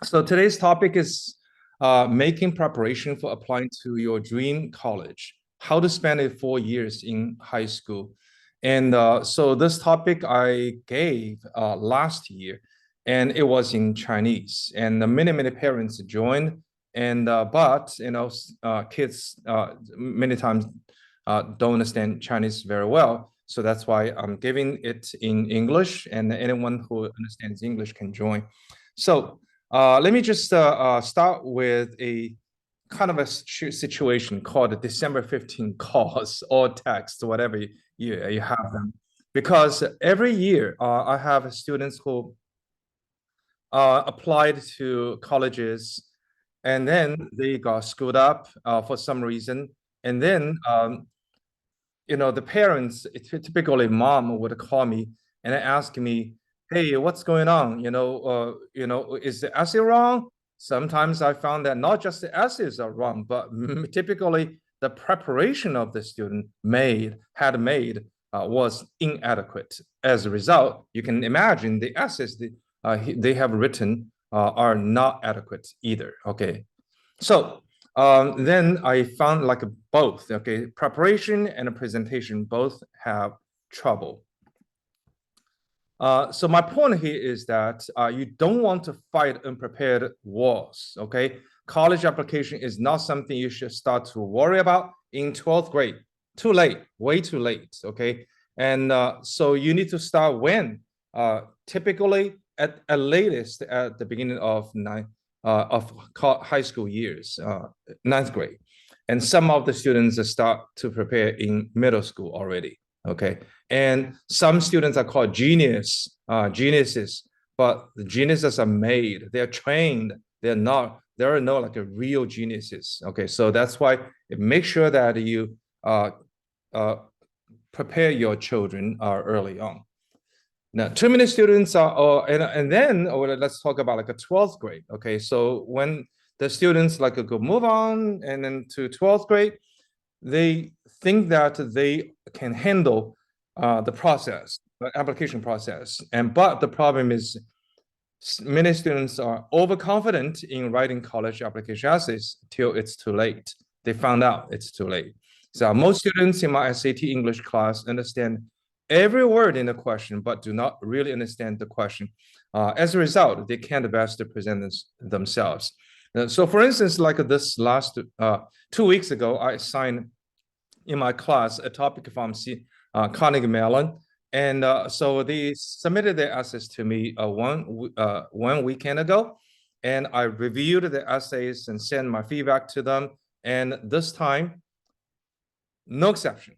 So today's topic is making preparation for applying to your dream college, how to spend it 4 years in high school. And so this topic I gave last year, and it was in Chinese. And many parents joined, and but kids many times don't understand Chinese very well. So that's why I'm giving it in English, and anyone who understands English can join. So let me just start with a kind of a situation called the December 15 calls or text, whatever you have them. Because every year I have students who applied to colleges and then they got screwed up for some reason. And then, the parents, typically mom would call me and ask me, hey, what's going on? Is the essay wrong? Sometimes I found that not just the essays are wrong, but typically the preparation of the student had made was inadequate. As a result, you can imagine the essays they have written are not adequate either. Okay, so then I found like both. Okay, preparation and presentation both have trouble. So my point here is that you don't want to fight unprepared wars. Okay, college application is not something you should start to worry about in 12th grade. Too late, way too late. Okay, and so you need to start when? Typically at latest at the beginning of high school years, ninth grade, and some of the students start to prepare in middle school already. Okay, and some students are called geniuses, but the geniuses are made. They're trained. They're not. There are no like a real geniuses. Okay, so that's why make sure that you prepare your children early on. Now, too many students are, and then let's talk about like a 12th grade. Okay, so when the students like go move on and then to 12th grade, they think that they can handle the process, the application process. But the problem is many students are overconfident in writing college application essays till it's too late. They found out it's too late. So most students in my SAT English class understand every word in the question, but do not really understand the question. As a result, they can't best present themselves. So for instance, like this last 2 weeks ago, I assigned in my class a topic from Carnegie Mellon. And so they submitted their essays to me one weekend ago. And I reviewed the essays and sent my feedback to them. And this time, no exception,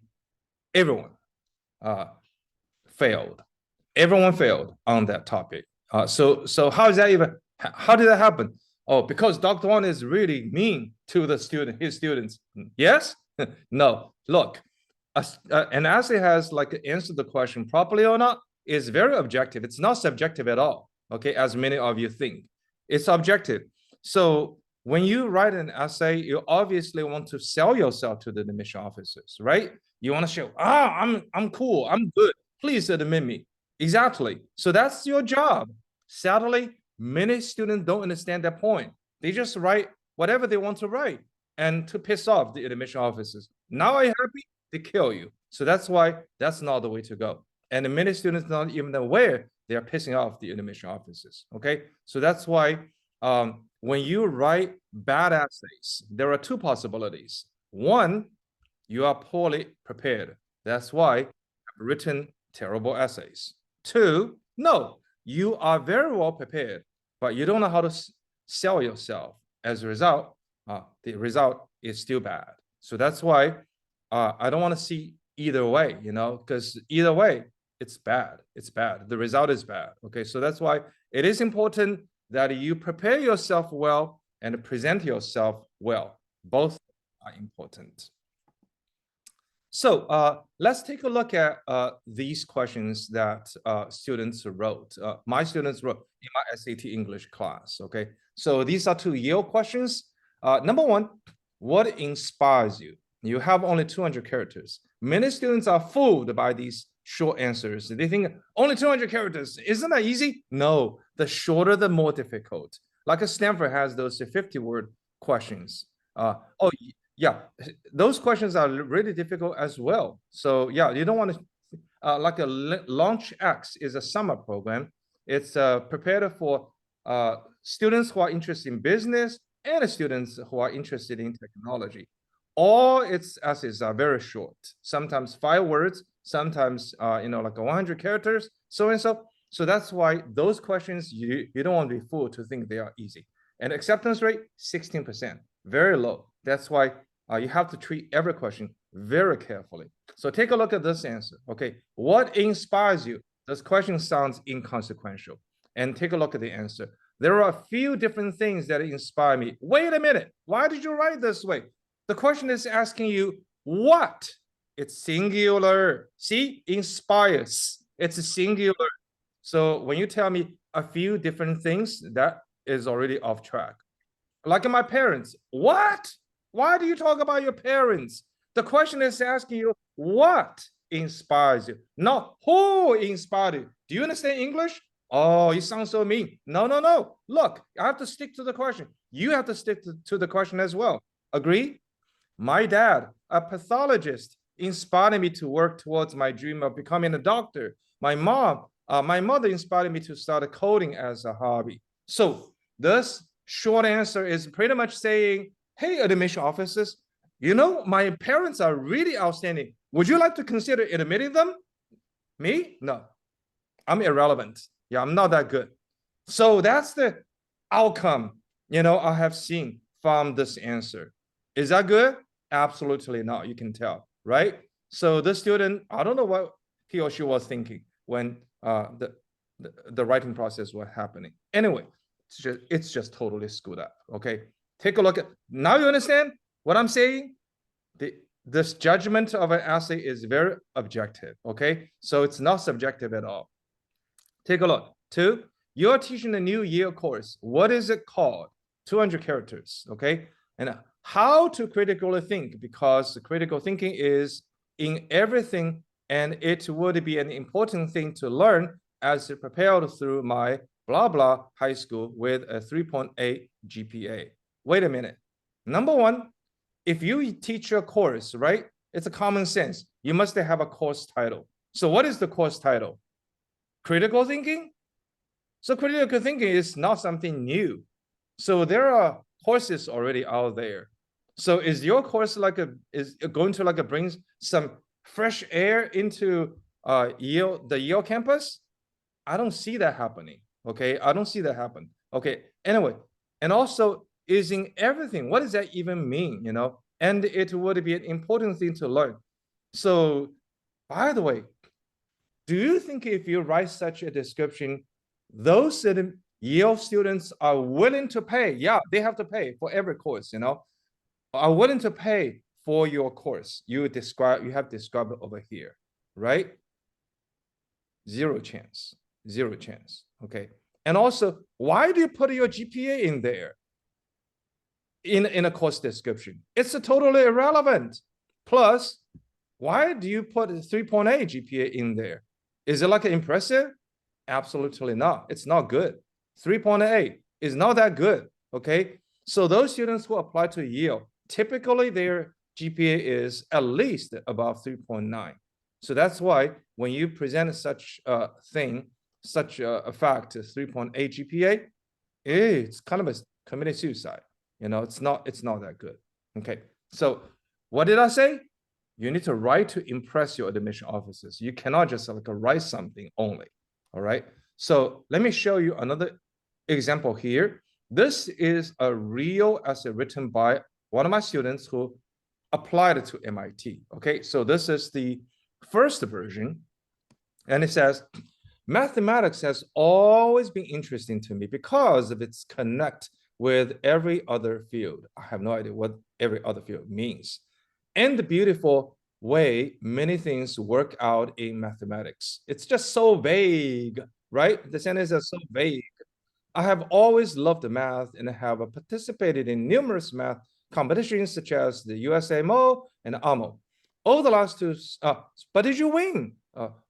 everyone failed. Everyone failed on that topic. So how did that happen? Oh, because Dr. Wang is really mean to his students. Yes? No. Look, an essay has like answered the question properly or not is very objective. It's not subjective at all. Okay, as many of you think. It's objective. So when you write an essay, you obviously want to sell yourself to the admission officers, right? You want to show, I'm cool, I'm good. Please admit me. Exactly. So that's your job. Sadly, many students don't understand that point. They just write whatever they want to write and to piss off the admission officers. Now are you happy? They kill you. So that's why that's not the way to go. And many students not even aware they are pissing off the admission officers. Okay, so that's why when you write bad essays, there are two possibilities. One, you are poorly prepared. That's why you have written terrible essays. Two, no, you are very well prepared, but you don't know how to sell yourself. As a result, the result is still bad. So that's why I don't want to see either way, because either way, it's bad. It's bad. The result is bad. Okay, so that's why it is important that you prepare yourself well and present yourself well. Both are important. So let's take a look at these questions that students wrote. My students wrote in my SAT English class, okay? So these are two Yale questions. Number one, what inspires you? You have only 200 characters. Many students are fooled by these short answers. They think only 200 characters. Isn't that easy? No, the shorter, the more difficult. like a Stanford has those 50-word questions. Oh, yeah, those questions are really difficult as well. So yeah, you don't want to, like a Launch X is a summer program. It's prepared for students who are interested in business and students who are interested in technology. All its essays are very short, sometimes 5 words, sometimes like 100 characters, so and so. So that's why those questions you don't want to be fooled to think they are easy. And acceptance rate 16%, very low. That's why you have to treat every question very carefully. So take a look at this answer. Okay, what inspires you? This question sounds inconsequential. And take a look at the answer. There are a few different things that inspire me. Wait a minute. Why did you write this way? The question is asking you what? It's singular. See, inspires. It's singular. So when you tell me a few different things, that is already off track. Like my parents. What? Why do you talk about your parents? The question is asking you what inspires you, not who inspired you. Do you understand English? Oh, you sound so mean. No, no, no. Look, I have to stick to the question. You have to stick to the question as well. Agree? My dad, a pathologist, inspired me to work towards my dream of becoming a doctor. My mother inspired me to start coding as a hobby. So this short answer is pretty much saying, hey, admission officers, my parents are really outstanding. Would you like to consider admitting them? Me? No, I'm irrelevant. Yeah, I'm not that good. So that's the outcome, I have seen from this answer. Is that good? Absolutely not. You can tell, right? So the student, I don't know what he or she was thinking when the writing process was happening. Anyway, it's just totally screwed up. Okay, take a look at, now you understand what I'm saying? This judgment of an essay is very objective. Okay, so it's not subjective at all. Take a look. 2, you're teaching a new year course. What is it called? 200 characters. Okay, and how to critically think, because critical thinking is in everything, and it would be an important thing to learn as prepared through my blah blah high school with a 3.8 GPA. Wait a minute. Number one, if you teach a course, right, it's a common sense. You must have a course title. So what is the course title? Critical thinking? So critical thinking is not something new. So there are courses already out there. So is your course is going to bring some fresh air into the Yale campus? I don't see that happening. Okay, I don't see that happen. Okay, anyway, and also is in everything. What does that even mean? And it would be an important thing to learn. So, by the way, do you think if you write such a description, those Yale students are willing to pay? Yeah, they have to pay for every course, are willing to pay for your course. You have described it over here, right? Zero chance. Zero chance. Okay. And also, why do you put your GPA in there? In a course description? It's totally irrelevant. Plus, why do you put a 3.8 GPA in there? Is it impressive? Absolutely not. It's not good. 3.8 is not that good. Okay. So those students who apply to Yale, typically their GPA is at least above 3.9. So that's why when you present such a thing, such a fact, 3.8 GPA, it's kind of a committed suicide. It's not that good. Okay. So what did I say? You need to write to impress your admission officers. You cannot just write something only. All right. So let me show you another example here. This is a real essay written by one of my students who applied to MIT. Okay. So this is the first version. And it says, mathematics has always been interesting to me because of its connect with every other field. I have no idea what every other field means. And the beautiful way many things work out in mathematics. It's just so vague, right? The sentence is so vague. I have always loved math and have participated in numerous math competitions such as the USMO and AMO. All the last two, but did you win?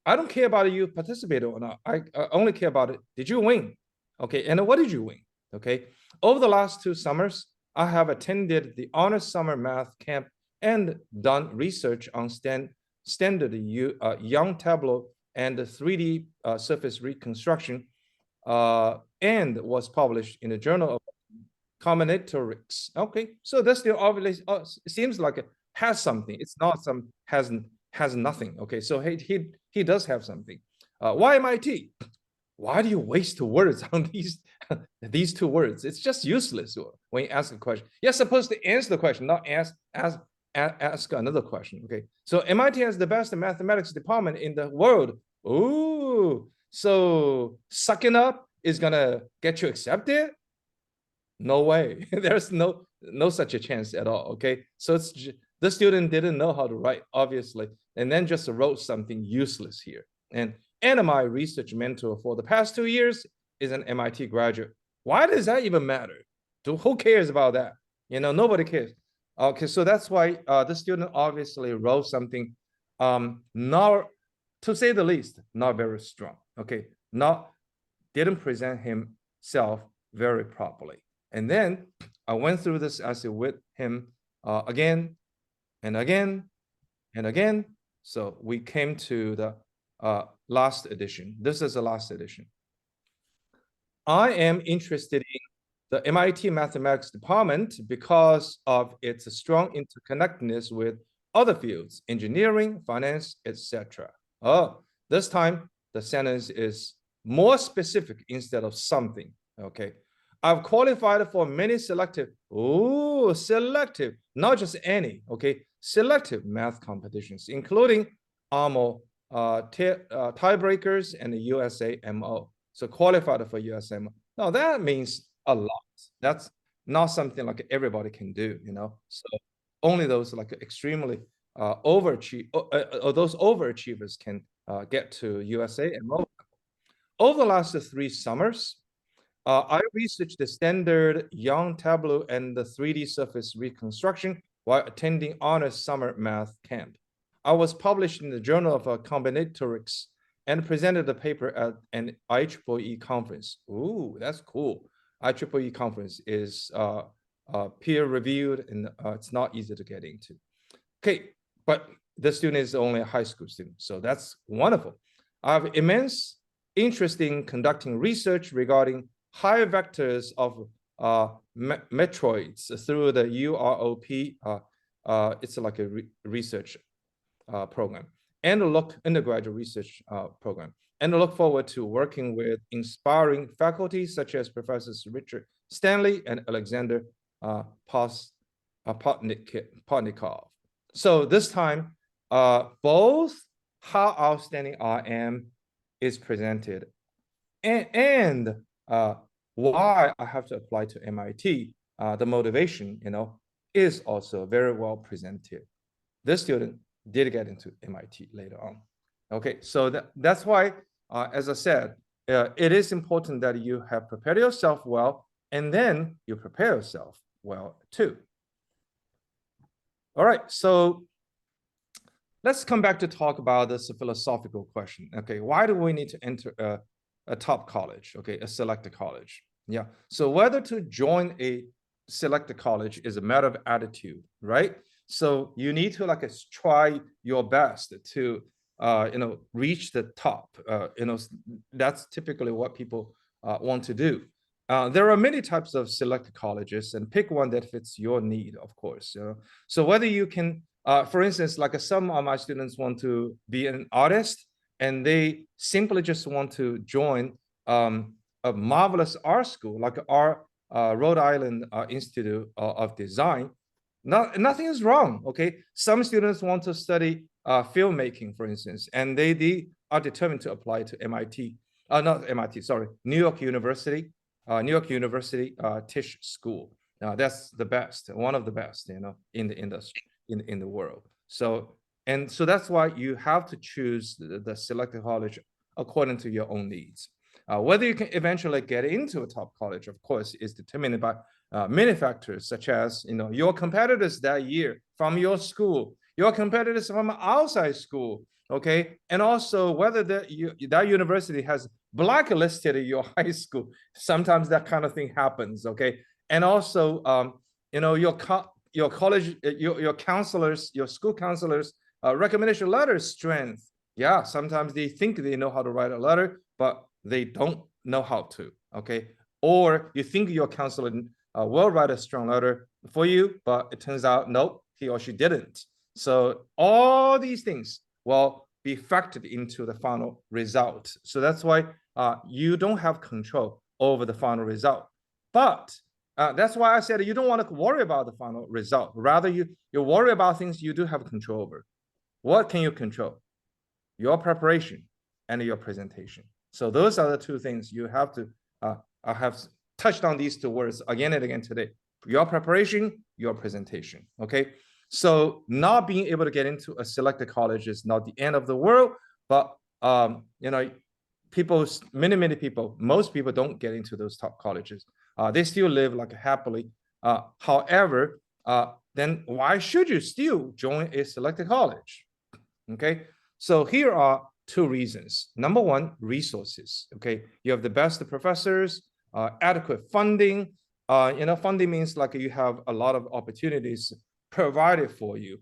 I don't care about you participated or not. I only care about it. Did you win? Okay, and what did you win? Okay, over the last 2 summers, I have attended the honors summer math camp and done research on standard Young tableau and 3D surface reconstruction, and was published in the Journal of Combinatorics. Okay, so that's still obviously seems like it has something. It's not some has nothing. Okay, so he does have something. Why MIT? Why do you waste words on these 2 words? It's just useless when you ask a question. You're supposed to answer the question, not ask another question. Okay, so MIT has the best mathematics department in the world. Ooh, so sucking up is gonna get you accepted? No way. There's no such a chance at all. Okay, so it's the student didn't know how to write, obviously, and then just wrote something useless here. And my research mentor for the past 2 years is an MIT graduate. Why does that even matter? Who cares about that? Nobody cares. Okay, so that's why the student obviously wrote something, not, to say the least, not very strong. Okay, didn't present himself very properly. And then I went through this essay with him again and again and again. So we came to the last edition. This is the last edition. I am interested in the MIT mathematics department because of its strong interconnectedness with other fields, engineering, finance, etc. Oh, this time the sentence is more specific instead of something. Okay, I've qualified for many selective, not just any, okay, selective math competitions, including AMO, tiebreakers, and the USAMO. So qualified for USAMO. Now that means a lot. That's not something like everybody can do, So only those like extremely those overachievers can get to USAMO. Over the last 3 summers, I researched the standard Young tableau and the 3D surface reconstruction while attending honors summer math camp. I was published in the Journal of Combinatorics and presented the paper at an IEEE conference. Ooh, that's cool. IEEE conference is peer-reviewed, and it's not easy to get into. Okay, but the student is only a high school student, so that's wonderful. I have immense interest in conducting research regarding higher vectors of metroids through the UROP. It's like a research program, and undergraduate research program, and look forward to working with inspiring faculty such as Professors Richard Stanley and Alexander Potnikov. So this time, both how outstanding I am is presented, and why I have to apply to MIT, the motivation, is also very well presented. This student did get into MIT later on. Okay, so that's why, as I said, it is important that you have prepared yourself well, and then you prepare yourself well too. All right, so let's come back to talk about this philosophical question. Okay, why do we need to enter a top college? Okay, a selected college. Yeah, so whether to join a selected college is a matter of attitude, right? So you need to try your best to reach the top. That's typically what people want to do. There are many types of selected colleges, and pick one that fits your need, of course. So whether you can, for instance, like some of my students want to be an artist, and they simply just want to join a marvelous art school like our Rhode Island Institute of Design. Nothing is wrong. Okay, some students want to study filmmaking, for instance, and they are determined to apply to MIT. Not MIT, sorry, New York University Tisch School. That's the best, one of the best, in the industry, in the world. So that's why you have to choose the selected college according to your own needs. Whether you can eventually get into a top college, of course, is determined by many factors, such as your competitors that year from your school, your competitors from outside school, okay, and also whether that university has blacklisted your high school. Sometimes that kind of thing happens, okay, And also, your college, your counselors, your school counselors, recommendation letter strength. Yeah, sometimes they think they know how to write a letter, but they don't know how to. Okay, or you think your counselor will write a strong letter for you, but it turns out no, he or she didn't. So all these things will be factored into the final result. So that's why you don't have control over the final result. But that's why I said you don't want to worry about the final result. Rather, you worry about things you do have control over. What can you control? Your preparation and your presentation. So those are the two things you have to. I have touched on these two words again and again today. Your preparation, your presentation. Okay. So not being able to get into a selected college is not the end of the world, but many people, most people don't get into those top colleges. They still live like happily. However, then why should you still join a selected college? Okay, so here are two reasons. Number one, resources. Okay, you have the best professors, adequate funding. Funding means like you have a lot of opportunities provided for you,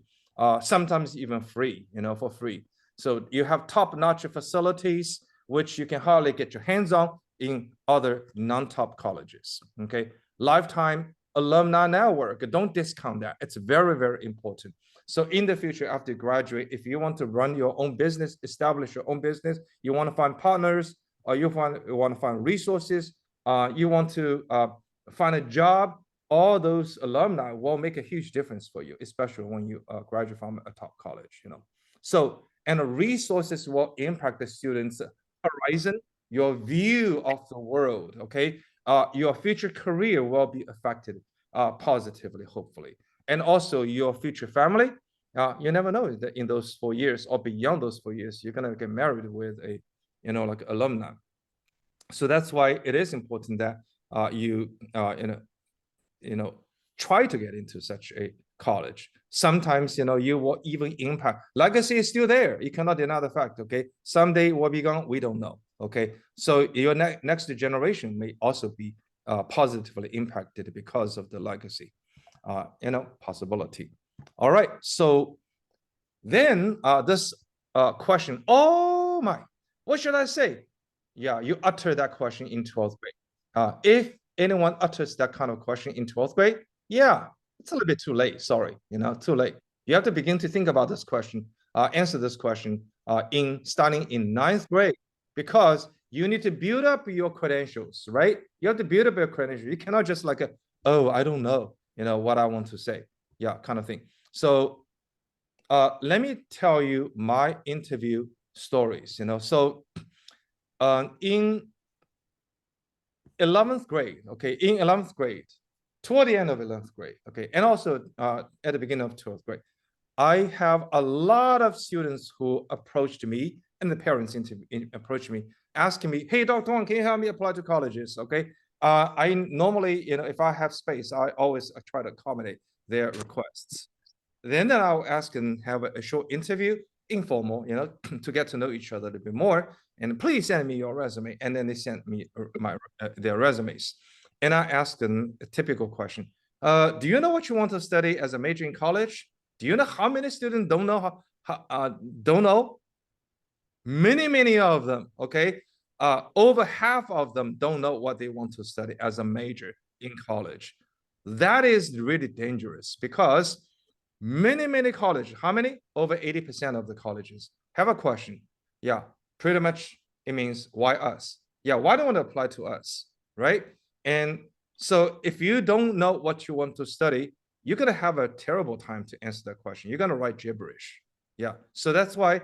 sometimes even free, for free. So you have top-notch facilities, which you can hardly get your hands on in other non-top colleges. Okay, lifetime alumni network. Don't discount that. It's very, very important. So in the future, after you graduate, if you want to run your own business, establish your own business, you want to find partners, or you want to find resources, you want to find a job, all those alumni will make a huge difference for you, especially when you graduate from a top college. So, and the resources will impact the students' horizon, your view of the world. Okay, your future career will be affected positively, hopefully, and also your future family. You never know that in those 4 years or beyond those 4 years, you're gonna get married with a, like alumni. So that's why it is important that you try to get into such a college. Sometimes you will even impact. Legacy is still there. You cannot deny the fact. Okay, someday will be gone. We don't know. Okay, so your next generation may also be positively impacted because of the legacy. Possibility. All right. So then this question. Oh my, what should I say? Yeah, you utter that question in 12th grade. If anyone utters that kind of question in 12th grade, yeah, it's a little bit too late. Sorry, too late. You have to begin to think about this question, answer this question starting in 9th grade, because you need to build up your credentials, right? You have to build up your credentials. You cannot just like, oh, I don't know, what I want to say. Yeah, kind of thing. So let me tell you my interview stories, So in 11th grade, okay, in 11th grade, toward the end of 11th grade, okay, and also at the beginning of 12th grade, I have a lot of students who approached me, and the parents approached me, asking me, hey, Dr. Wang, can you help me apply to colleges, okay? I normally, if I have space, I always try to accommodate their requests. Then I'll ask and have a short interview, informal, to get to know each other a little bit more. And please send me your resume. And then they sent me their resumes. And I asked them a typical question. Do you know what you want to study as a major in college? Do you know how many students don't know don't know? Many of them, okay? Over half of them don't know what they want to study as a major in college. That is really dangerous because many colleges, how many? Over 80% of the colleges have a question. Yeah, pretty much it means why us? Yeah, why don't want to apply to us, right? And so if you don't know what you want to study, you're gonna have a terrible time to answer that question. You're gonna write gibberish. Yeah, so that's why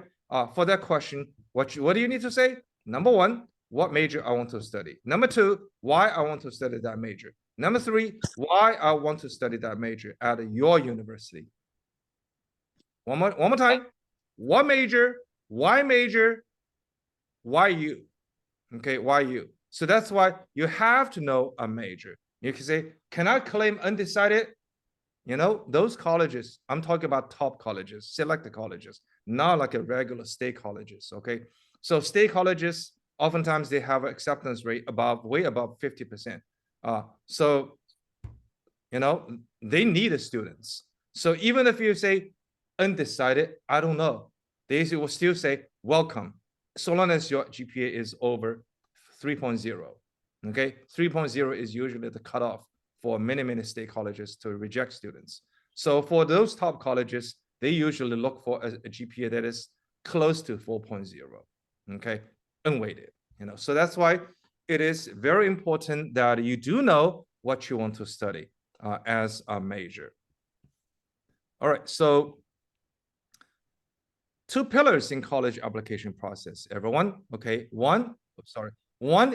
for that question, what do you need to say? Number one, what major I want to study. Number two, why I want to study that major. Number three, why I want to study that major at your university. One more time. What major? Why major? Why you? Okay, why you? So that's why you have to know a major. You can say, can I claim undecided? Those colleges, I'm talking about top colleges, selected colleges, not like a regular state colleges, okay? So state colleges, oftentimes they have an acceptance rate way above 50%. So they need the students. So even if you say undecided, I don't know, they will still say welcome, so long as your GPA is over 3.0. Okay, 3.0 is usually the cutoff for many state colleges to reject students. So for those top colleges, they usually look for a GPA that is close to 4.0. Okay, unweighted. So that's why it is very important that you do know what you want to study as a major. All right, so 2 pillars in college application process, everyone. Okay, one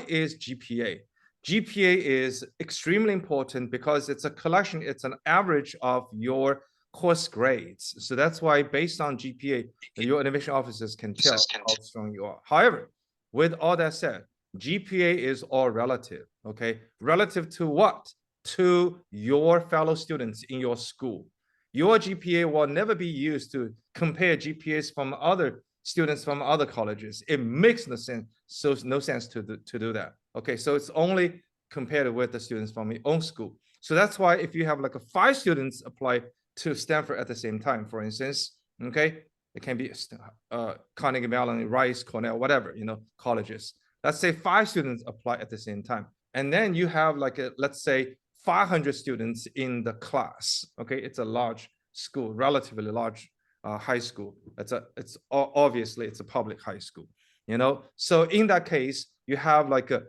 is GPA. GPA is extremely important because it's a collection, it's an average of your course grades. So that's why based on GPA, your admission officers can tell how strong you are. However, with all that said, GPA is all relative, okay? Relative to what? To your fellow students in your school. Your GPA will never be used to compare GPAs from other students from other colleges. It makes no sense. So no sense to do that. Okay, so it's only compared with the students from your own school. So that's why if you have like 5 students apply to Stanford at the same time, for instance, okay, it can be Carnegie Mellon, Rice, Cornell, whatever, colleges. Let's say 5 students apply at the same time. And then you have like let's say 500 students in the class. Okay, it's a large school, relatively large high school. It's obviously it's a public high school. So in that case, you have like a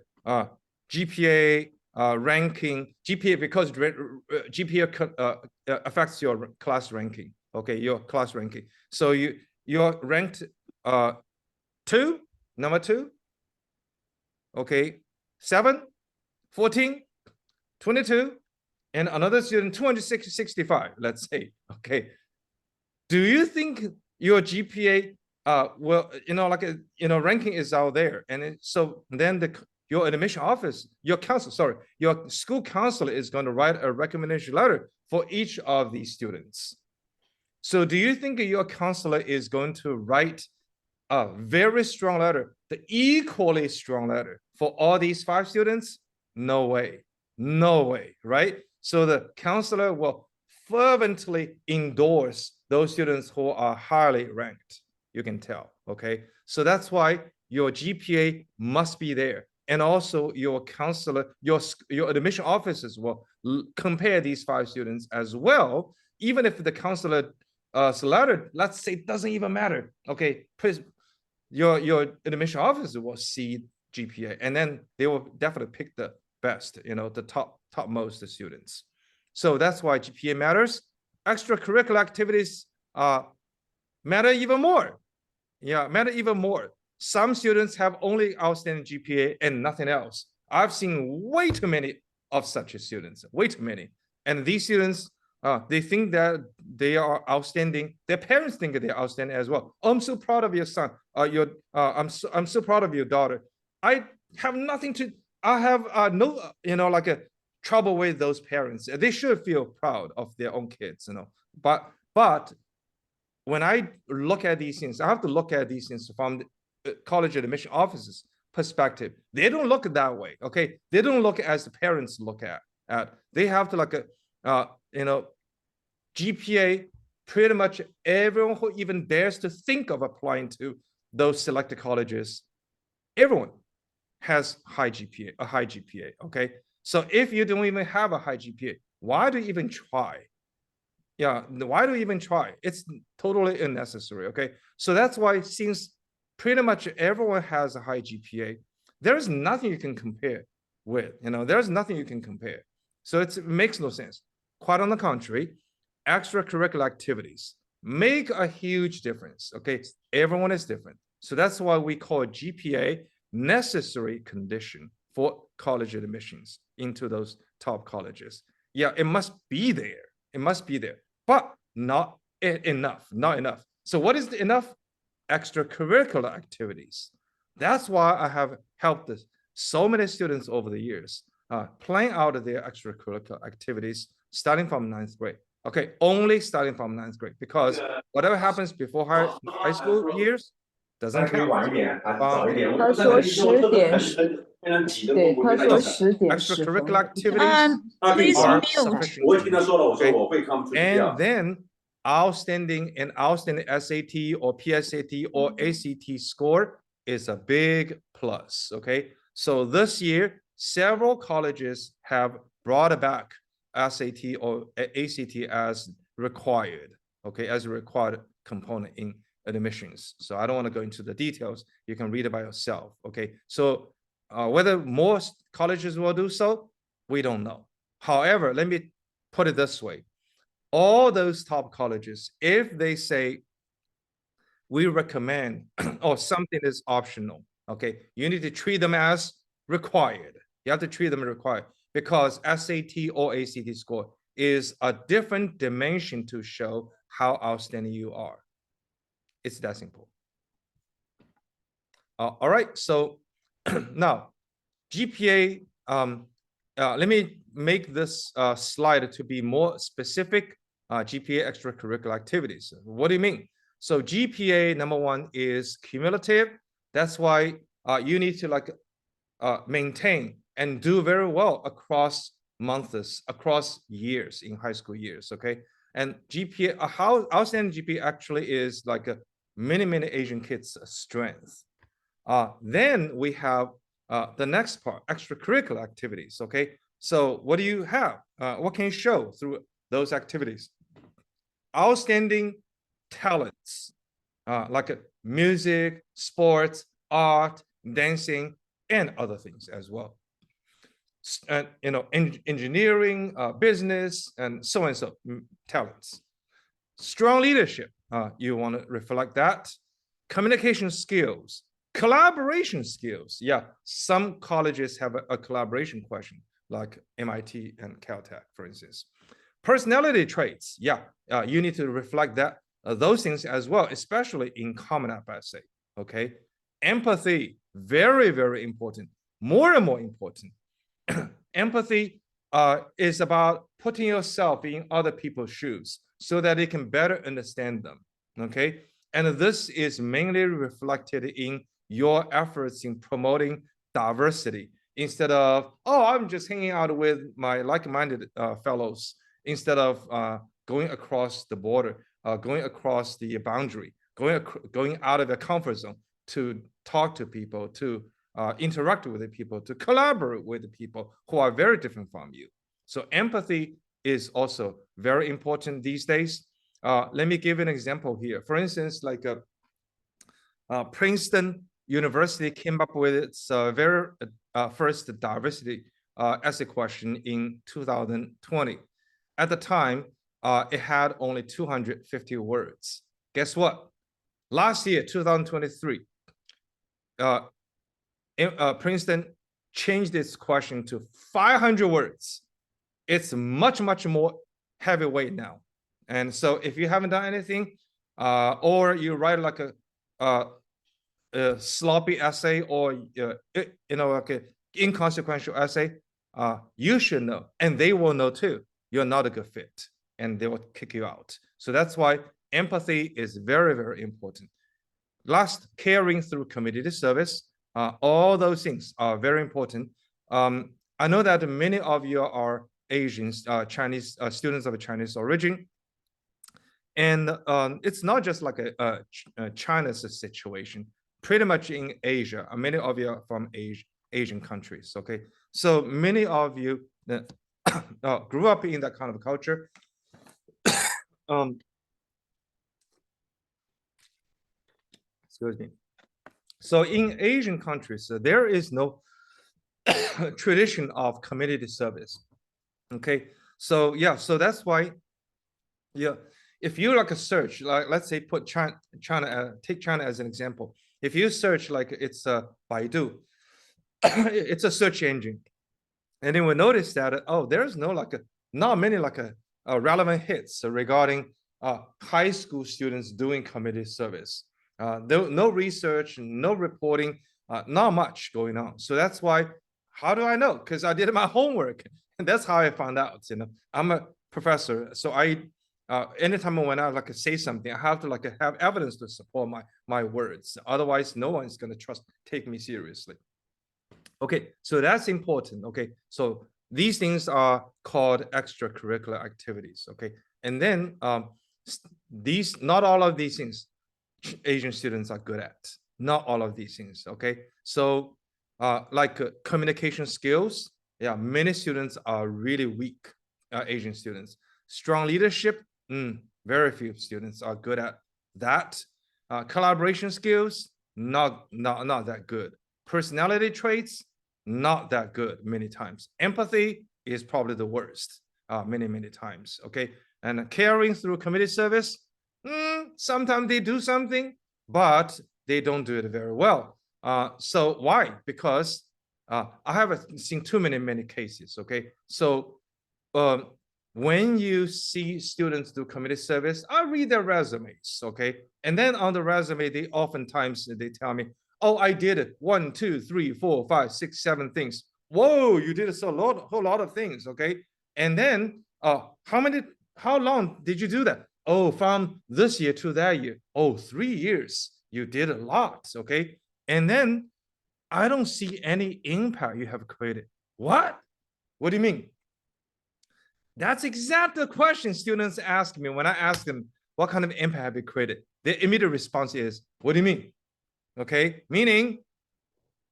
GPA ranking. GPA because GPA affects your class ranking. Okay, your class ranking. So you're ranked number 2. Okay, 7, 14. 22, and another student 265, let's say. Okay, do you think your GPA ranking is out there, and so then your admission office, your school counselor is going to write a recommendation letter for each of these students. So do you think your counselor is going to write a very strong letter, the equally strong letter for all these 5 students? No way. No way, right? So the counselor will fervently endorse those students who are highly ranked. You can tell, okay? So that's why your GPA must be there. And also your counselor, your admission officers will compare these 5 students as well, even if the counselor letter, let's say, doesn't even matter. Okay, please, your admission officer will see GPA, and then they will definitely pick the best, the topmost students. So that's why GPA matters. Extracurricular activities matter even more. Yeah, matter even more. Some students have only outstanding GPA and nothing else. I've seen way too many of such students, way too many. And these students, they think that they are outstanding. Their parents think that they're outstanding as well. I'm so proud of your son. I'm so proud of your daughter. I have nothing to. I have no, trouble with those parents. They should feel proud of their own kids, But when I look at these things, I have to look at these things from the college admission officers' perspective. They don't look that way, okay? They don't look as the parents look at. They have to GPA. Pretty much everyone who even dares to think of applying to those selected colleges, everyone has a high GPA, okay? So if you don't even have a high GPA, why do you even try? Yeah, why do you even try? It's totally unnecessary, okay? So that's why since pretty much everyone has a high GPA, there's nothing you can compare with, there's nothing you can compare. So it makes no sense. Quite on the contrary, extracurricular activities make a huge difference, okay? Everyone is different. So that's why we call GPA necessary condition for college admissions into those top colleges. Yeah, it must be there. It must be there, but not enough. So what is enough? Extracurricular activities. That's why I have helped so many students over the years plan out their extracurricular activities starting from 9th grade. Okay, only starting from 9th grade, because whatever happens before high school years doesn't count. 他说10点。对，他说10点10分。 extracurricular activities Please are mute. sufficient. And then outstanding SAT or PSAT or ACT score is a big plus. Okay, so this year several colleges have brought back SAT or ACT as required. Okay, as a required component in admissions. So I don't want to go into the details. You can read it by yourself. Okay, so whether most colleges will do so, we don't know. However, let me put it this way. All those top colleges, if they say we recommend or something is optional, okay, you need to treat them as required. You have to treat them required because SAT or ACT score is a different dimension to show how outstanding you are. It's that simple. All right, so now GPA, let me make this slide to be more specific. GPA extracurricular activities. What do you mean? So GPA number one is cumulative. That's why you need to maintain and do very well across months, across years in high school years. Okay, and GPA, how outstanding GPA actually is like a many Asian kids' strength. Then we have the next part, extracurricular activities. Okay, so what do you have? What can you show through those activities? Outstanding talents, like music, sports, art, dancing, and other things as well. And engineering, business, and so talents. Strong leadership, you want to reflect that. Communication skills, collaboration skills. Yeah, some colleges have a collaboration question, like MIT and Caltech, for instance. Personality traits, yeah, you need to reflect that those things as well, especially in Common App essay. Okay, empathy, very important, more and more important. Empathy is about putting yourself in other people's shoes so that they can better understand them. Okay, and this is mainly reflected in your efforts in promoting diversity instead of, oh, I'm just hanging out with my like-minded fellows, instead of going across the border, going across the boundary, going out of the comfort zone to talk to people, to interact with the people, to collaborate with the people who are very different from you. So empathy is also very important these days. Let me give an example here. For instance, like Princeton University came up with its very first diversity essay question in 2020. At the time, it had only 250 words. Guess what? Last year, 2023, Princeton changed its question to 500 words. It's much more heavyweight now. And so if you haven't done anything, or you write like a sloppy essay or like an inconsequential essay, you should know, and they will know too, you're not a good fit, and they will kick you out. So that's why empathy is very important. Last, caring through community service. All those things are very important. I know that many of you are Asians, Chinese students of Chinese origin. And it's not just like a China's situation. Pretty much in Asia, many of you are from Asian countries, okay? So many of you grew up in that kind of culture. Excuse me. So in Asian countries, there is no tradition of community service, okay? So yeah, so that's why, yeah, if you like a search, like let's say put China, take China as an example. If you search like it's a Baidu, it's a search engine, and then we notice that there's no not many relevant hits regarding high school students doing community service. No research, no reporting, not much going on. So that's why. How do I know? Because I did my homework, and that's how I found out. I'm a professor, so anytime when I say something, I have to have evidence to support my words. Otherwise, no one's gonna take me seriously. Okay, so that's important. Okay, so these things are called extracurricular activities. Okay, and then these, not all of these things Asian students are good at. Not all of these things. Okay, so like communication skills, yeah, many students are really weak. Asian students, strong leadership, very few students are good at that. Collaboration skills, not that good. Personality traits, not that good many times. Empathy is probably the worst many times. Okay, and caring through community service, sometimes they do something, but they don't do it very well. So why? Because I haven't seen too many cases. Okay, so um, when you see students do community service, I read their resumes. Okay, and then on the resume, they oftentimes they tell me, "Oh, I did it 1, 2, 3, 4, 5, 6, 7 things." Whoa, you did a whole lot of things. Okay, and then how long did you do that? Oh, from this year to that year. Oh, 3 years. You did a lot. Okay, and then I don't see any impact you have created. What? What do you mean? That's exactly the question students ask me when I ask them what kind of impact have you created. Their immediate response is, "What do you mean?" Okay, meaning,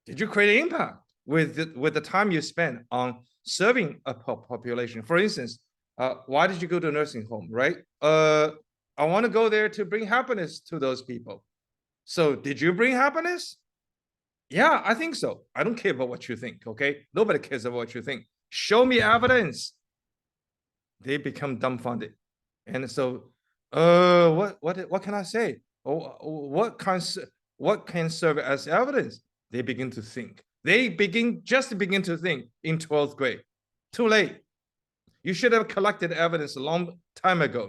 did you create an impact with the time you spend on serving a population? For instance, why did you go to a nursing home? Right? I want to go there to bring happiness to those people. So, did you bring happiness? Yeah, I think so. I don't care about what you think. Okay, nobody cares about what you think. Show me evidence. They become dumbfounded, and so what can I say? What can serve as evidence? They begin to think. They begin to think in 12th grade. Too late. You should have collected evidence a long time ago,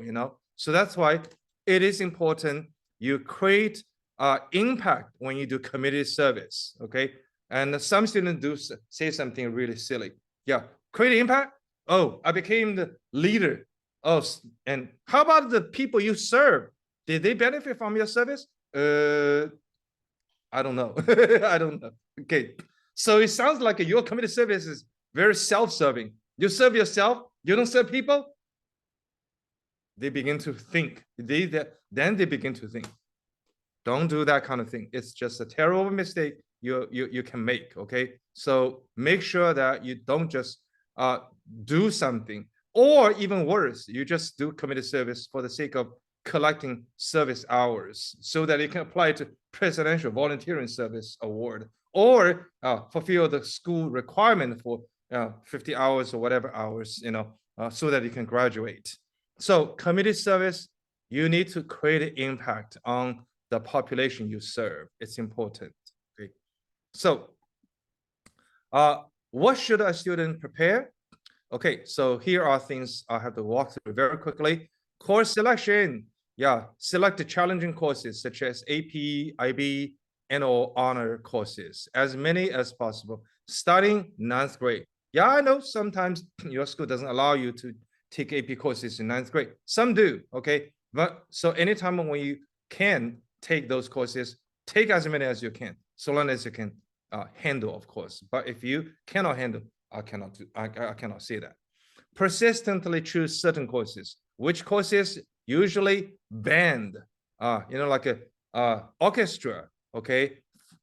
so that's why it is important you create impact when you do community service. Okay, and some students do say something really silly. Yeah, create impact. Oh, I became the leader. Oh, and how about the people you serve? Did they benefit from your service? I don't know. I don't know. Okay, so it sounds like your community service is very self-serving. You serve yourself. You don't serve people. They begin to think. Then they begin to think. Don't do that kind of thing. It's just a terrible mistake you can make. Okay, so make sure that you don't just do something, or even worse, you just do community service for the sake of collecting service hours so that you can apply to presidential volunteering service award, or fulfill the school requirement for 50 hours or whatever hours, so that you can graduate. So community service, you need to create an impact on the population you serve. It's important. Okay. So what should a student prepare? Okay, so here are things I have to walk through very quickly. Course selection. Yeah, select the challenging courses such as AP, IB, and or honor courses, as many as possible, starting 9th grade. Yeah, I know sometimes your school doesn't allow you to take AP courses in 9th grade. Some do, okay? But so anytime when you can take those courses, take as many as you can, so long as you can handle, of course. But if you cannot handle, I cannot say that. Persistently choose certain courses. Which courses? Usually band, like a orchestra, okay?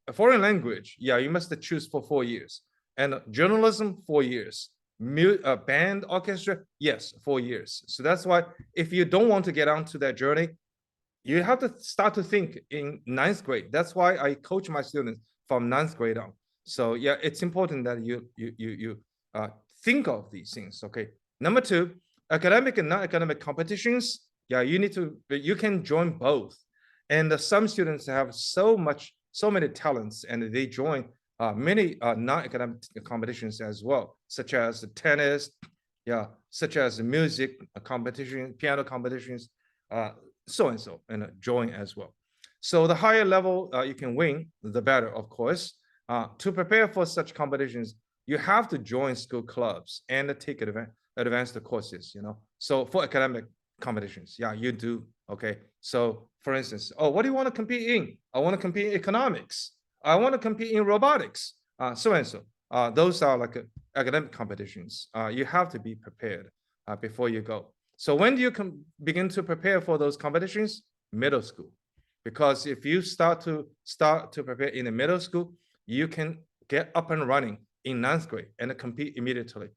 A foreign language, yeah, you must choose for 4 years. And journalism, 4 years. Band, orchestra, yes, 4 years. So that's why if you don't want to get onto that journey, you have to start to think in 9th grade. That's why I coach my students from 9th grade on. So yeah, it's important that you think of these things. Okay. Number 2, academic and non-academic competitions. Yeah, you can join both. And some students have so many talents, and they join many non-academic competitions as well, such as tennis, yeah, such as music competition, piano competitions, so and so, and join as well. So the higher level you can win, the better, of course. To prepare for such competitions, you have to join school clubs and take advanced courses, So for academic competitions, yeah, you do. Okay. So for instance, what do you want to compete in? I want to compete in economics. I want to compete in robotics, so and so. those are like academic competitions. You have to be prepared before you go. So when do you begin to prepare for those competitions? Middle school. Because if you start to prepare in the middle school, you can get up and running in 9th grade and compete immediately.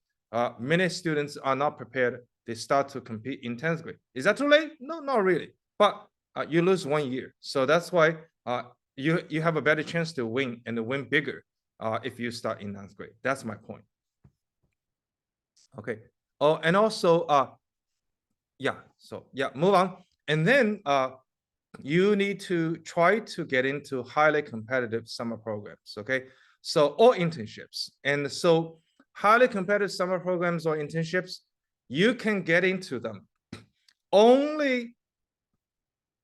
Many students are not prepared. They start to compete in 10th grade. Is that too late? No, not really. But you lose 1 year. So that's why you have a better chance to win and to win bigger if you start in 9th grade. That's my point. Okay. Oh, and also, yeah. So yeah, move on. And then you need to try to get into highly competitive summer programs. Okay. So or internships. And so highly competitive summer programs or internships, you can get into them only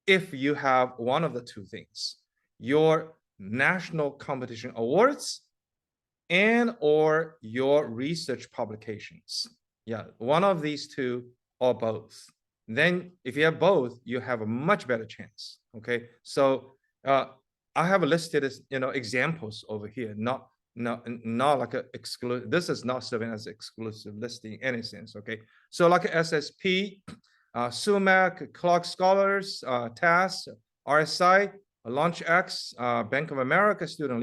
if you have one of the two things: your national competition awards and or your research publications. Yeah, one of these two or both. Then if you have both, you have a much better chance. Okay, so I have listed examples over here, not like a exclusive. This is not serving as exclusive listing in any sense. Okay, so like SSP, SUMAC, Clark Scholars, TAS, RSI, LaunchX, Bank of America Student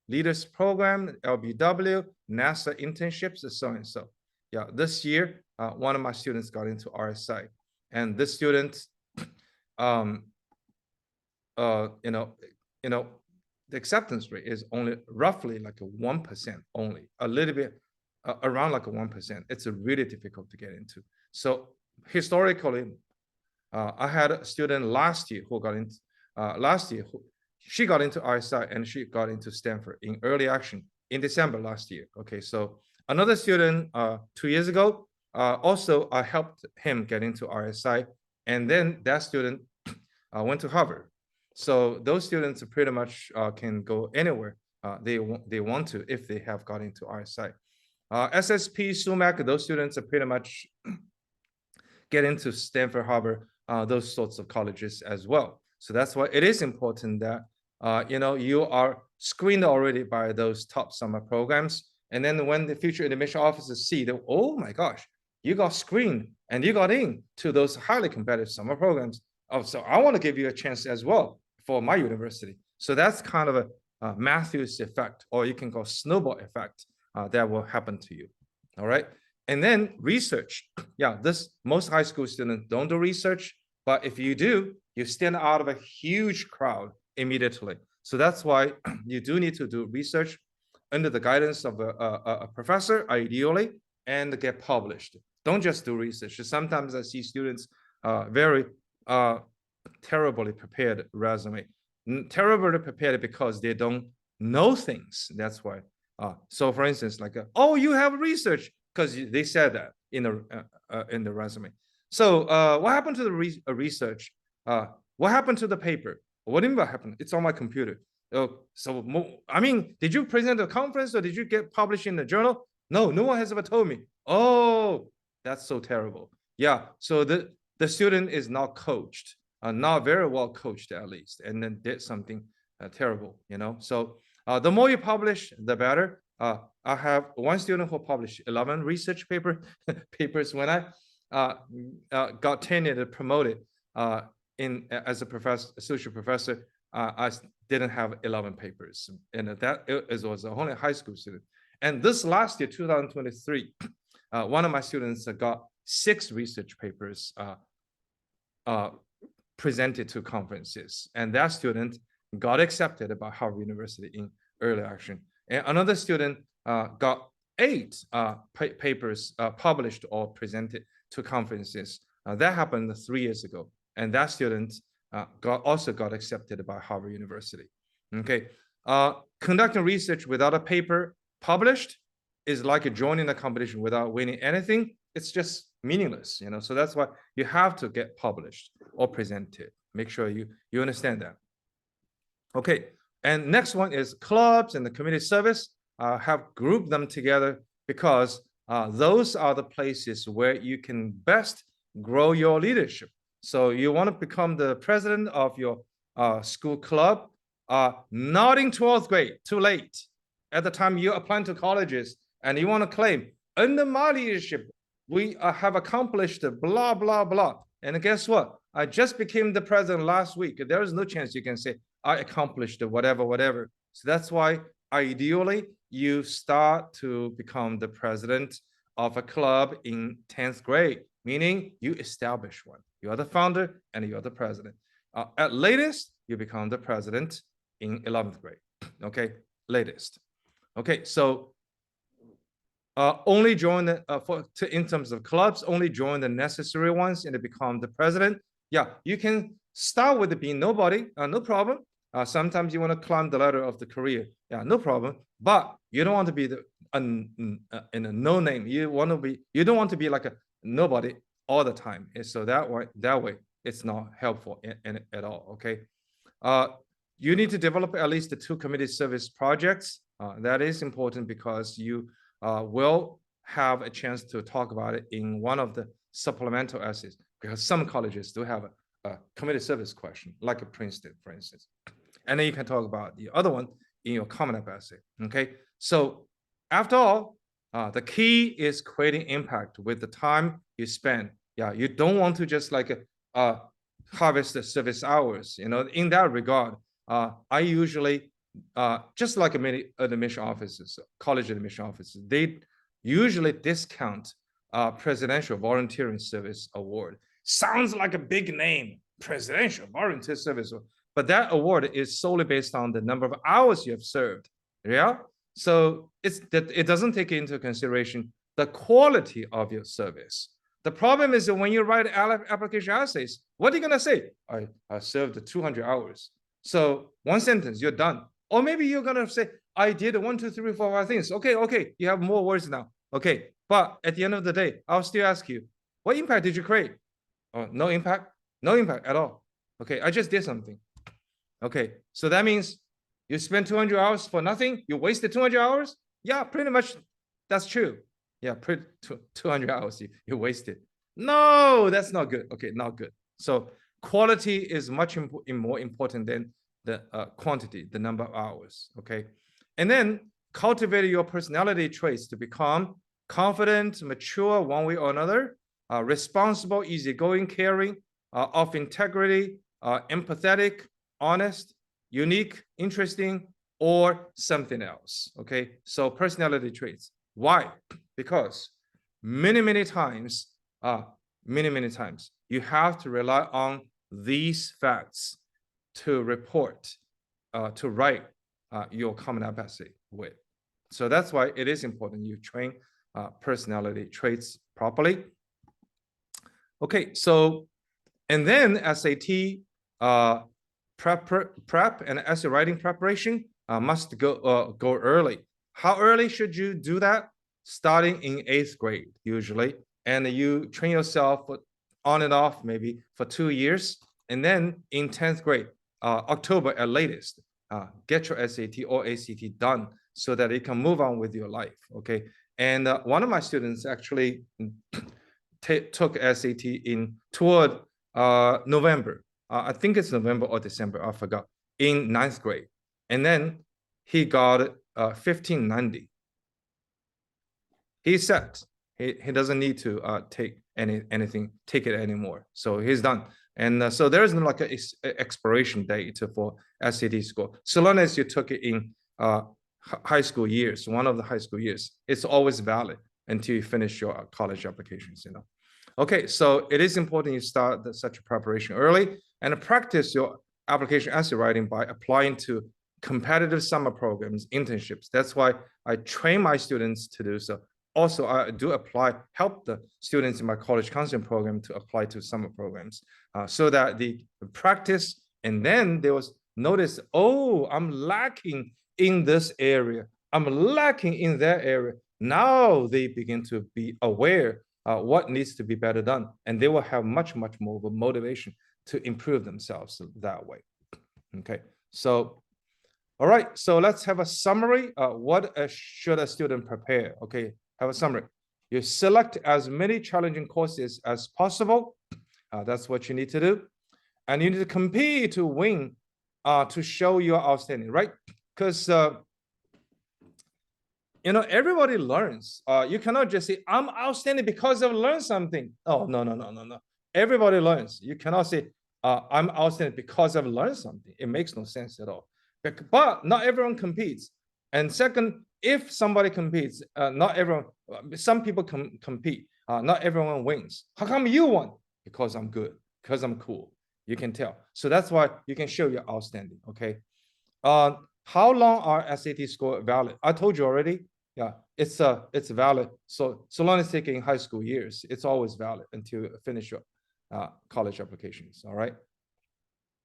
Leaders Program, LBW, NASA internships, and so on and so. Yeah, this year, one of my students got into RSI, and this student, the acceptance rate is only roughly like a 1% only, a little bit around like a 1%. It's really difficult to get into. So historically, I had a student last year who got into she got into RSI and she got into Stanford in early action in December last year. Okay, so another student 2 years ago, also I helped him get into RSI, and then that student went to Harvard. So those students pretty much can go anywhere they want to if they have got into RSI. SSP, SUMAC, those students are pretty much get into Stanford, Harvard, those sorts of colleges as well. So that's why it is important that you are screened already by those top summer programs. And then when the future admission officers see that, oh my gosh, you got screened and you got in to those highly competitive summer programs. Oh, so I want to give you a chance as well for my university. So that's kind of a Matthews effect, or you can call snowball effect that will happen to you. All right. And then research. Yeah, most high school students don't do research, but if you do, you stand out of a huge crowd immediately. So that's why you do need to do research under the guidance of a professor, ideally, and get published. Don't just do research. Sometimes I see students very terribly prepared resume, terribly prepared because they don't know things. That's why. So for instance, like, oh, you have research, because they said that in the resume. So what happened to the research? What happened to the paper? What did happen? It's on my computer. I mean, did you present at a conference or did you get published in the journal? No, no one has ever told me. Oh, that's so terrible. Yeah, so the student is not coached, not very well coached at least, and then did something terrible, So the more you publish, the better. I have one student who published 11 research papers. When I got tenured and promoted as a professor, associate professor, I didn't have 11 papers, and that was only a high school student. And this last year, 2023, one of my students got 6 research papers presented to conferences, and that student got accepted by Harvard University in early action. And another student got 8 papers published or presented to conferences. That happened 3 years ago, and that student also got accepted by Harvard University. Okay, conducting research without a paper published is like joining a competition without winning anything. It's just meaningless, So that's why you have to get published or presented. Make sure you understand that. Okay, and next one is clubs and the community service. Have grouped them together because those are the places where you can best grow your leadership. So you want to become the president of your school club, not in 12th grade, too late. at the time you're applying to colleges and you want to claim, under my leadership, we have accomplished blah, blah, blah. And guess what? I just became the president last week. There is no chance you can say, I accomplished whatever, whatever. So that's why ideally you start to become the president of a club in 10th grade, meaning you establish one. You are the founder and you are the president. At latest, you become the president in 11th grade. Okay, latest. Okay, so only join in terms of clubs, only join the necessary ones and to become the president. Yeah, you can start with being nobody, no problem. Sometimes you want to climb the ladder of the career. Yeah, no problem. But you don't want to be in a no name. You don't want to be like a nobody all the time. And so that way, it's not helpful at all. Okay. You need to develop at least the 2 community service projects. That is important because you will have a chance to talk about it in one of the supplemental essays, because some colleges do have a community service question, like a Princeton, for instance. And then you can talk about the other one in your Common App essay, okay? So after all, the key is creating impact with the time you spend. Yeah, you don't want to just like harvest the service hours, in that regard. I usually, just like many admission offices, college admission offices, they usually discount Presidential Volunteering Service Award. Sounds like a big name, Presidential Volunteer Service Award. But that award is solely based on the number of hours you have served. Yeah. So it doesn't take into consideration the quality of your service. The problem is that when you write application essays, what are you going to say? I served 200 hours. So one sentence, you're done. Or maybe you're going to say, I did 1, 2, 3, 4, 5 things. Okay. You have more words now. Okay. But at the end of the day, I'll still ask you, what impact did you create? Oh, no impact? No impact at all. Okay. I just did something. Okay, so that means you spent 200 hours for nothing? You wasted 200 hours? Yeah, pretty much that's true. Yeah, 200 hours you wasted. No, that's not good. Okay, not good. So quality is much more important than the quantity, the number of hours, okay? And then cultivate your personality traits to become confident, mature one way or another, responsible, easygoing, caring, of integrity, empathetic, honest, unique, interesting, or something else. Okay, so personality traits. Why? Because many times, you have to rely on these facts to report, to write your Common App essay with. So that's why it is important you train personality traits properly. Okay, so and then SAT prep and essay writing preparation must go early. How early should you do that? Starting in 8th grade usually, and you train yourself on and off maybe for 2 years, and then in 10th grade, October at latest, get your SAT or ACT done so that you can move on with your life. Okay, and one of my students actually took SAT toward November. I think it's November or December, I forgot, in 9th grade. And then he got 1590. He said he doesn't need to take it anymore. So he's done. And so there is no like an expiration date for SAT score. So long as you took it in high school years, one of the high school years, it's always valid until you finish your college applications, Okay, so it is important you start such a preparation early and practice your application essay writing by applying to competitive summer programs, internships. That's why I train my students to do so. Also, I do help the students in my college counseling program to apply to summer programs so that they practice, and then they will notice, oh, I'm lacking in this area. I'm lacking in that area. Now they begin to be aware what needs to be better done, and they will have much more motivation to improve themselves that way. Okay, so all right, so let's have a summary. What should a student prepare? Okay, have a summary. You select as many challenging courses as possible. That's what you need to do, and you need to compete to win, to show you're outstanding, right? Because everybody learns. You cannot just say, I'm outstanding because I've learned something. Oh, no. Everybody learns. You cannot say, I'm outstanding because I've learned something. It makes no sense at all. But not everyone competes. And second, if somebody competes, not everyone, some people compete. Not everyone wins. How come you won? Because I'm good, because I'm cool. You can tell. So that's why you can show you're outstanding, okay? How long are SAT score valid? I told you already. Yeah, it's valid. So long as taking high school years, it's always valid until you finish your college applications. All right.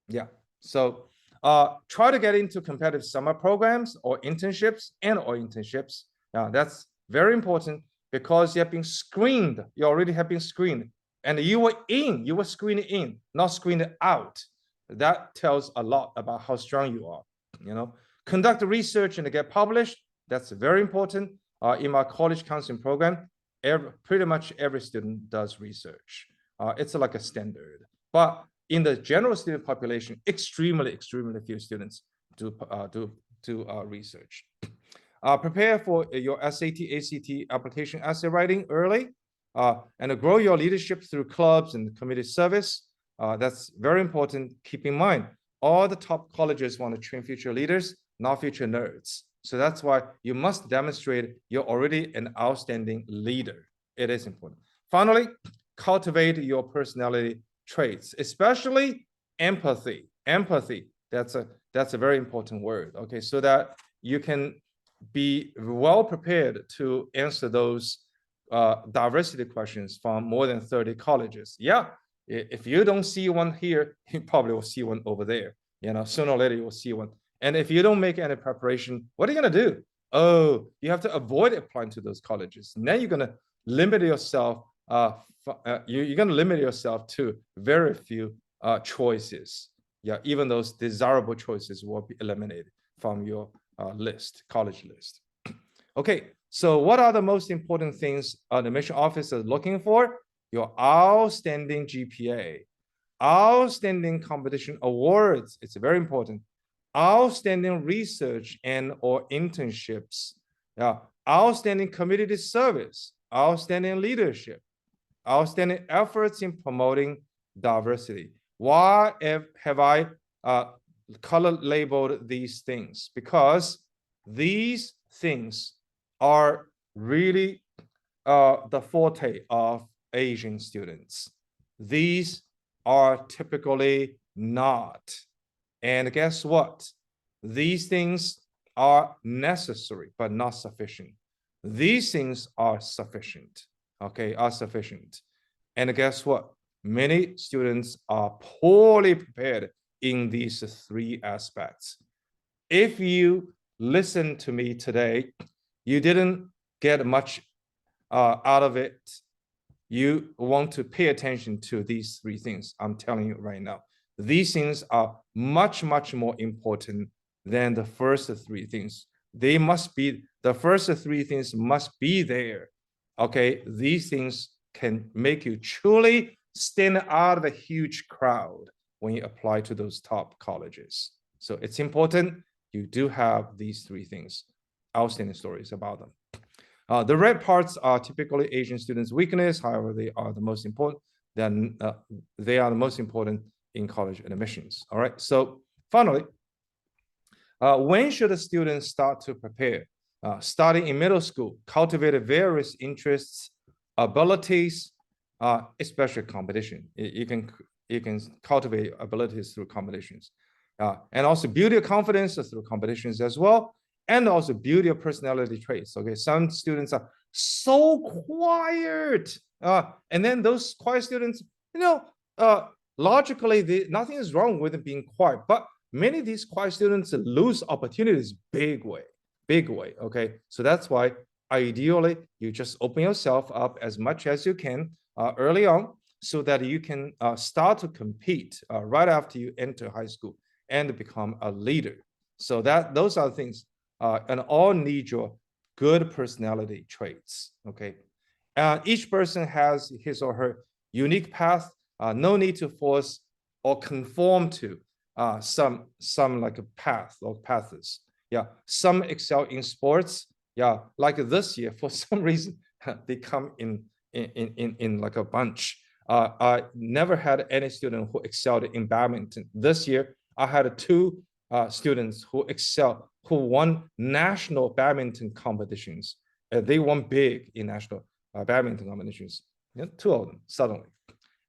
Yeah. So try to get into competitive summer programs or internships. Yeah, that's very important because you have been screened. You already have been screened, and you were screened in, not screened out. That tells a lot about how strong you are. Conduct research and get published. That's very important. In my college counseling program, pretty much every student does research. It's like a standard. But in the general student population, extremely few students do research. Prepare for your SAT, ACT application essay writing early, and grow your leadership through clubs and community service. That's very important. Keep in mind, all the top colleges want to train future leaders, not future nerds. So that's why you must demonstrate you're already an outstanding leader. It is important. Finally, cultivate your personality traits, especially empathy. Empathy, that's a very important word, okay? So that you can be well prepared to answer those diversity questions from more than 30 colleges. Yeah, if you don't see one here, you probably will see one over there. Sooner or later you will see one. And if you don't make any preparation, what are you going to do? Oh, you have to avoid applying to those colleges. And then you're going to limit yourself. You're going to limit yourself to very few choices. Yeah, even those desirable choices will be eliminated from your college list. Okay, so what are the most important things an admission officer is looking for? Your outstanding GPA, outstanding competition awards. It's very important. Outstanding research and or internships. Yeah, outstanding community service, outstanding leadership, outstanding efforts in promoting diversity. Why have I color labeled these things? Because these things are really the forte of Asian students. These are typically not. And guess what? These things are necessary, but not sufficient. These things are sufficient, okay, are sufficient. And guess what? Many students are poorly prepared in these three aspects. If you listen to me today, you didn't get much out of it. You want to pay attention to these three things I'm telling you right now. These things are much more important than the first three things. The first three things must be there. Okay, these things can make you truly stand out of a huge crowd when you apply to those top colleges. So it's important you do have these three things. Outstanding stories about them. The red parts are typically Asian students' weakness. However, they are the most important. Then they are the most important in college admissions. All right. So finally, when should a student start to prepare? Starting in middle school, cultivate various interests, abilities, especially competition. You can cultivate abilities through competitions, and also build your confidence through competitions as well. And also build your personality traits. Okay, some students are so quiet, and then those quiet students, logically, nothing is wrong with them being quiet, but many of these quiet students lose opportunities big way. Okay, so that's why ideally you just open yourself up as much as you can early on, so that you can start to compete right after you enter high school and become a leader. So those are things. And all need your good personality traits, okay? Each person has his or her unique path. No need to force or conform to some like a path or paths. Yeah, some excel in sports. Yeah, like this year, for some reason, they come in like a bunch. I never had any student who excelled in badminton. This year, I had two students who excelled, who won national badminton competitions. They won big in national badminton competitions. Two of them suddenly.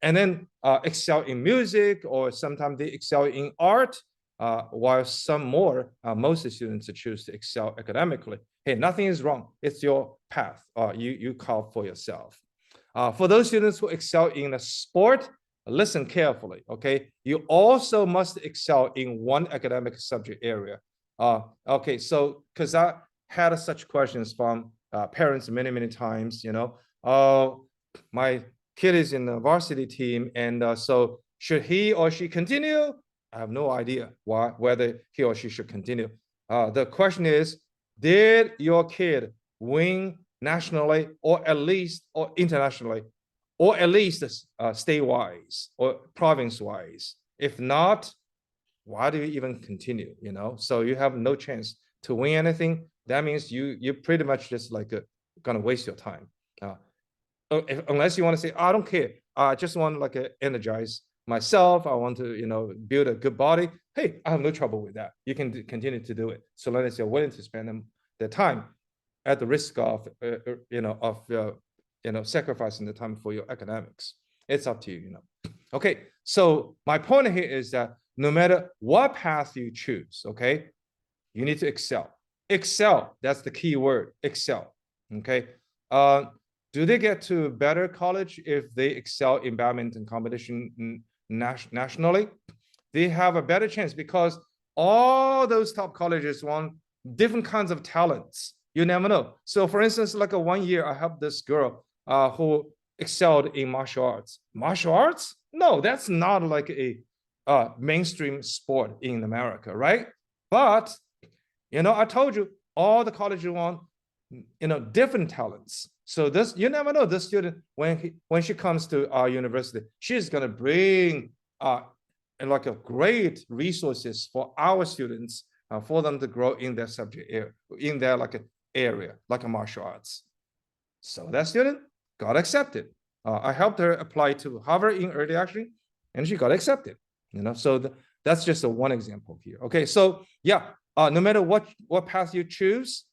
And then excel in music, or sometimes they excel in art, while some more, most students choose to excel academically. Hey, nothing is wrong. It's your path. You carve for yourself. For those students who excel in a sport, listen carefully, okay? You also must excel in one academic subject area. Okay, so because I had such questions from parents many times, my kid is in the varsity team, and so should he or she continue? I have no idea whether he or she should continue. The question is, did your kid win nationally, or at least, or internationally, or at least state-wise or province-wise? If not, why do you even continue? So you have no chance to win anything. That means you pretty much just like gonna waste your time. Unless you want to say, I don't care, I just want like energize myself, I want to build a good body. Hey, I have no trouble with that. You can continue to do it, so long as you're willing to spend the time at the risk of sacrificing the time for your academics. It's up to you. Okay, so my point here is that no matter what path you choose, okay, you need to excel. That's the key word, excel. Okay. Do they get to better college if they excel in badminton competition nationally? They have a better chance because all those top colleges want different kinds of talents. You never know. So for instance, like 1 year, I helped this girl who excelled in martial arts. Martial arts? No, that's not like a mainstream sport in America, right? But, I told you, all the colleges want, different talents. So this, you never know, this student, when she comes to our university, she's going to bring like a great resources for our students, for them to grow in their subject area, in their area, like a martial arts. So that student got accepted. I helped her apply to Harvard in early action, and she got accepted. So that's just one example here. Okay, so yeah, no matter what path you choose,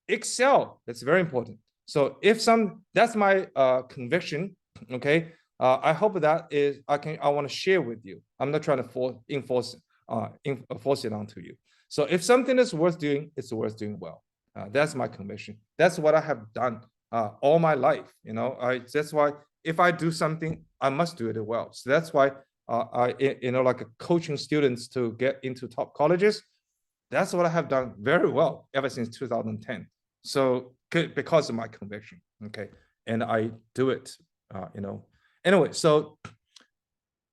excel. That's very important. So that's my conviction. Okay, I hope that is I want to share with you. I'm not trying to force it onto you. So if something is worth doing, it's worth doing well. That's my conviction. That's what I have done all my life. That's why if I do something, I must do it well. So that's why I coaching students to get into top colleges. That's what I have done very well ever since 2010. So because of my conviction, okay, and I do it, Anyway, so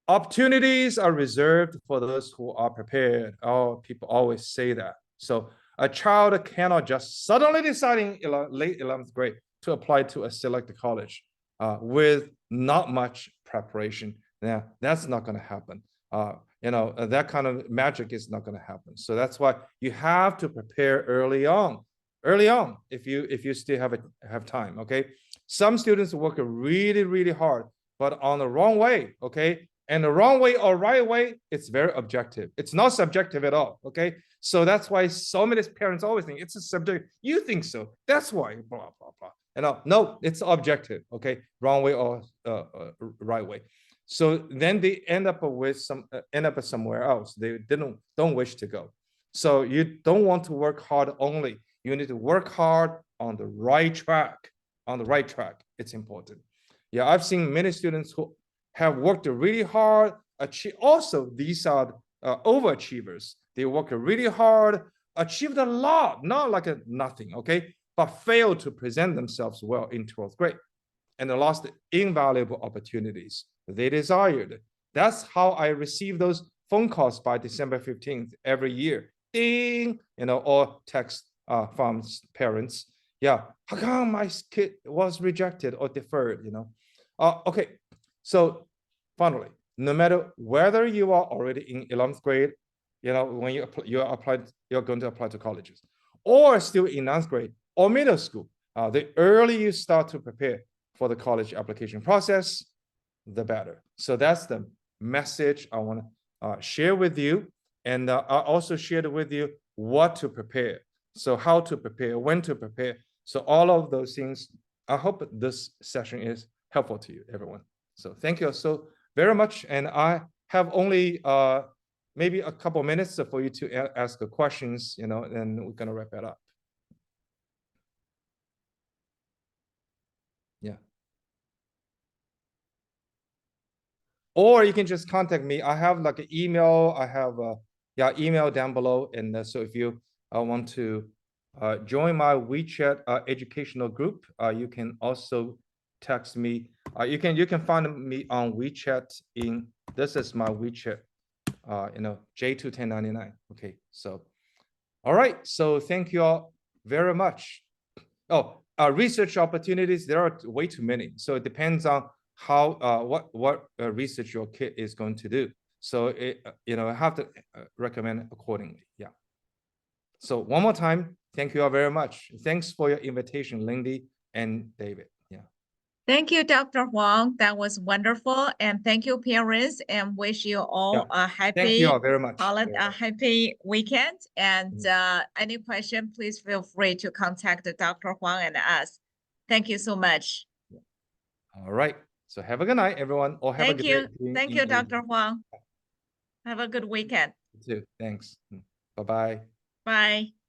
opportunities are reserved for those who are prepared. Oh, people always say that. So a child cannot just suddenly decide in late 11th grade to apply to a select college with not much preparation. Yeah, that's not going to happen. That kind of magic is not going to happen. So that's why you have to prepare early on. If you still have time. Okay, some students work really hard, but on the wrong way. Okay, and the wrong way or right way, it's very objective. It's not subjective at all. Okay, so that's why so many parents always think it's a subject. You think so, that's why blah blah blah. No, it's objective. Okay, wrong way or right way. So then they end up somewhere else they don't wish to go. So you don't want to work hard only. You need to work hard on the right track. It's important. Yeah, I've seen many students who have worked really hard. Also, these are overachievers. They work really hard, achieved a lot, not like nothing, okay, but failed to present themselves well in 12th grade and lost invaluable opportunities they desired. That's how I receive those phone calls by December 15th every year. Ding, or text from parents. Yeah, how come my kid was rejected or deferred? Okay, so finally, no matter whether you are already in 11th grade, when you're going to apply to colleges, or still in 9th grade, or middle school. The earlier you start to prepare for the college application process, the better. So that's the message I want to share with you. And I also shared with you what to prepare. So how to prepare, when to prepare. So all of those things, I hope this session is helpful to you, everyone. So thank you so very much. And I have only maybe a couple minutes for you to ask questions, and we're going to wrap it up. Yeah. Or you can just contact me. I have like an email. I have email down below. And so if you want to join my WeChat educational group, you can also text me. You can find me on WeChat. This is my WeChat. J21099. Okay, so all right. So thank you all very much. Oh, research opportunities, there are way too many. So it depends on how what research your kid is going to do. So I have to recommend accordingly. Yeah. So one more time, thank you all very much. Thanks for your invitation, Lindy and David. Yeah. Thank you, Dr. Huang. That was wonderful. And thank you, parents, and wish you all a happy Thank you all very much. holiday, a happy weekend. And any question, please feel free to contact Dr. Huang and us. Thank you so much. All right. So have a good night, everyone. Or have a good day. Thank you, Dr. Huang. Have a good weekend. You too. Thanks. Bye-bye. Bye.